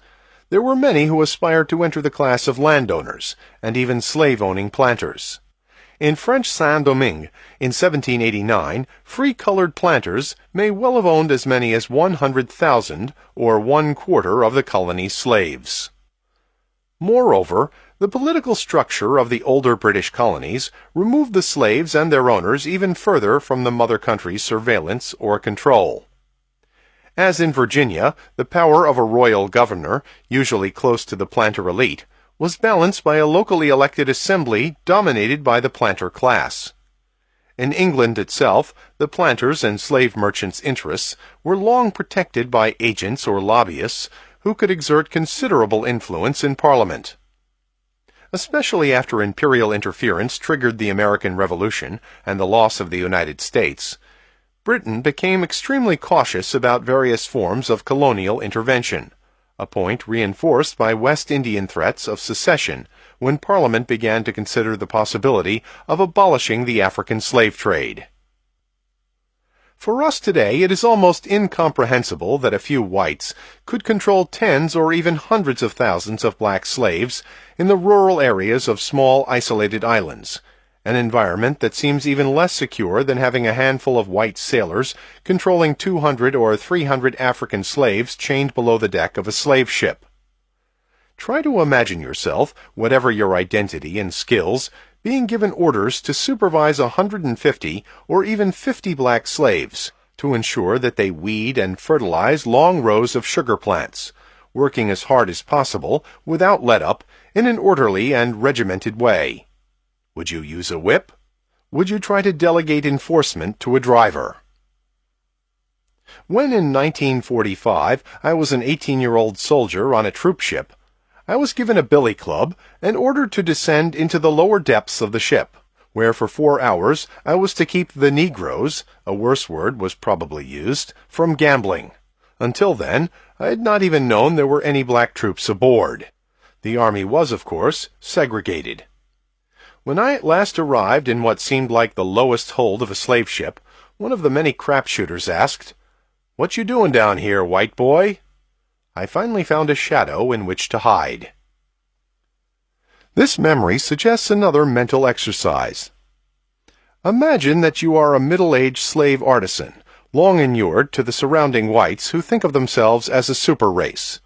there were many who aspired to enter the class of landowners, and even slave-owning planters. In French Saint-Domingue, in 1789, free-colored planters may well have owned as many as 100,000, or 1/4 of the colony's slaves. Moreover, the political structure of the older British colonies removed the slaves and their owners even further from the mother country's surveillance or control. As in Virginia, the power of a royal governor, usually close to the planter elite, was balanced by a locally elected assembly dominated by the planter class. In England itself, the planters' and slave merchants' interests were long protected by agents or lobbyists who could exert considerable influence in Parliament. Especially after imperial interference triggered the American Revolution and the loss of the United States, Britain became extremely cautious about various forms of colonial intervention, a point reinforced by West Indian threats of secession when Parliament began to consider the possibility of abolishing the African slave trade. For us today, it is almost incomprehensible that a few whites could control tens or even hundreds of thousands of black slaves in the rural areas of small isolated islands, an environment that seems even less secure than having a handful of white sailors controlling 200 or 300 African slaves chained below the deck of a slave ship. Try to imagine yourself, whatever your identity and skills, being given orders to supervise 150 or even 50 black slaves to ensure that they weed and fertilize long rows of sugar plants, working as hard as possible without let-up in an orderly and regimented way. Would you use a whip? Would you try to delegate enforcement to a driver? When in 1945 I was an 18-year-old soldier on a troop ship, I was given a billy club and ordered to descend into the lower depths of the ship, where for 4 hours I was to keep the Negroes, a worse word was probably used, from gambling. Until then, I had not even known there were any black troops aboard. The Army was, of course, segregated. When I at last arrived in what seemed like the lowest hold of a slave ship, one of the many crapshooters asked, "What you doing down here, white boy?" I finally found a shadow in which to hide. This memory suggests another mental exercise. Imagine that you are a middle-aged slave artisan, long inured to the surrounding whites who think of themselves as a super race.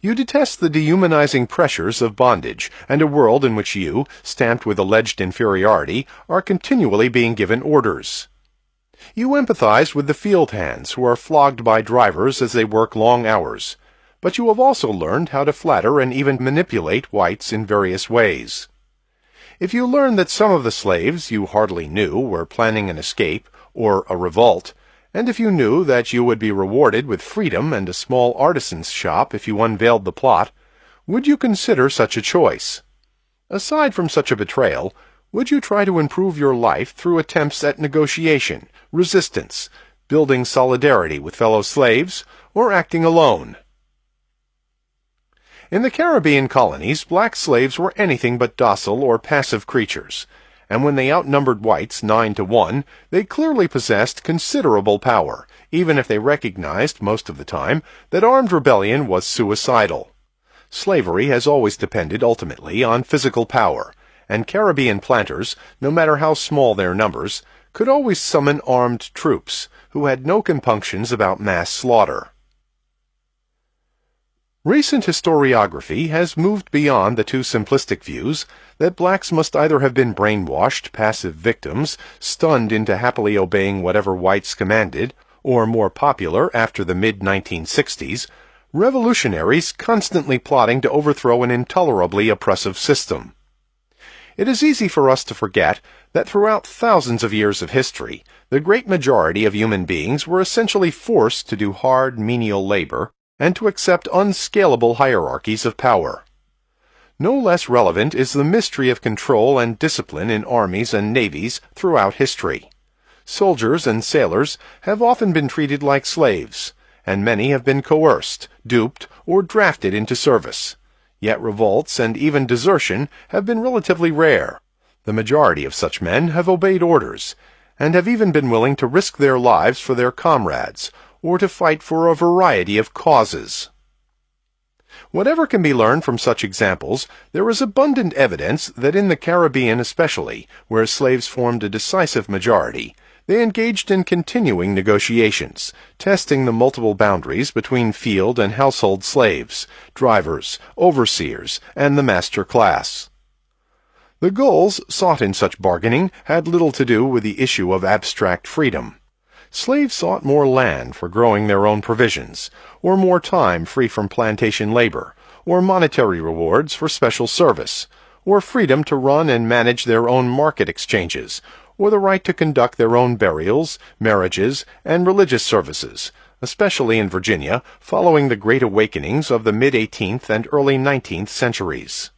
You detest the dehumanizing pressures of bondage and a world in which you, stamped with alleged inferiority, are continually being given orders. You empathize with the field hands who are flogged by drivers as they work long hours, but you have also learned how to flatter and even manipulate whites in various ways. If you learn that some of the slaves you hardly knew were planning an escape or a revolt, and if you knew that you would be rewarded with freedom and a small artisan's shop if you unveiled the plot, would you consider such a choice? Aside from such a betrayal, would you try to improve your life through attempts at negotiation, resistance, building solidarity with fellow slaves, or acting alone? In the Caribbean colonies, black slaves were anything but docile or passive creatures, and when they outnumbered whites 9-1, they clearly possessed considerable power, even if they recognized, most of the time, that armed rebellion was suicidal. Slavery has always depended ultimately on physical power, and Caribbean planters, no matter how small their numbers, could always summon armed troops, who had no compunctions about mass slaughter. Recent historiography has moved beyond the too simplistic views that blacks must either have been brainwashed, passive victims, stunned into happily obeying whatever whites commanded, or more popular after the mid-1960s, revolutionaries constantly plotting to overthrow an intolerably oppressive system. It is easy for us to forget that throughout thousands of years of history, the great majority of human beings were essentially forced to do hard, menial labor, and to accept unscalable hierarchies of power. No less relevant is the mystery of control and discipline in armies and navies throughout history. Soldiers and sailors have often been treated like slaves, and many have been coerced, duped, or drafted into service. Yet revolts and even desertion have been relatively rare. The majority of such men have obeyed orders, and have even been willing to risk their lives for their comrades, or to fight for a variety of causes. Whatever can be learned from such examples, there is abundant evidence that in the Caribbean especially, where slaves formed a decisive majority, they engaged in continuing negotiations, testing the multiple boundaries between field and household slaves, drivers, overseers, and the master class. The goals sought in such bargaining had little to do with the issue of abstract freedom. Slaves sought more land for growing their own provisions, or more time free from plantation labor, or monetary rewards for special service, or freedom to run and manage their own market exchanges, or the right to conduct their own burials, marriages, and religious services, especially in Virginia, following the Great Awakenings of the mid-18th and early 19th centuries.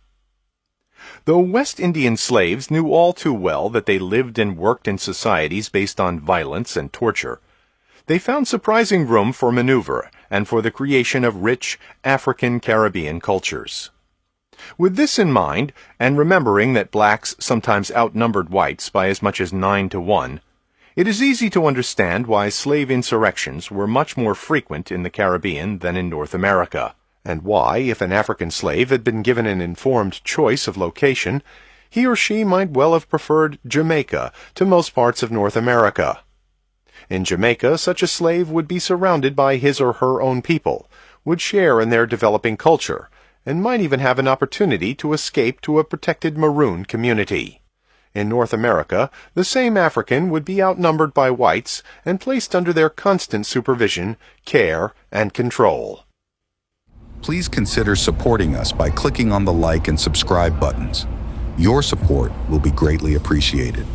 Though West Indian slaves knew all too well that they lived and worked in societies based on violence and torture, they found surprising room for maneuver and for the creation of rich African-Caribbean cultures. With this in mind, and remembering that blacks sometimes outnumbered whites by as much as 9-1, it is easy to understand why slave insurrections were much more frequent in the Caribbean than in North America, and why, if an African slave had been given an informed choice of location, he or she might well have preferred Jamaica to most parts of North America. In Jamaica, such a slave would be surrounded by his or her own people, would share in their developing culture, and might even have an opportunity to escape to a protected maroon community. In North America, the same African would be outnumbered by whites and placed under their constant supervision, care, and control. Please consider supporting us by clicking on the like and subscribe buttons. Your support will be greatly appreciated.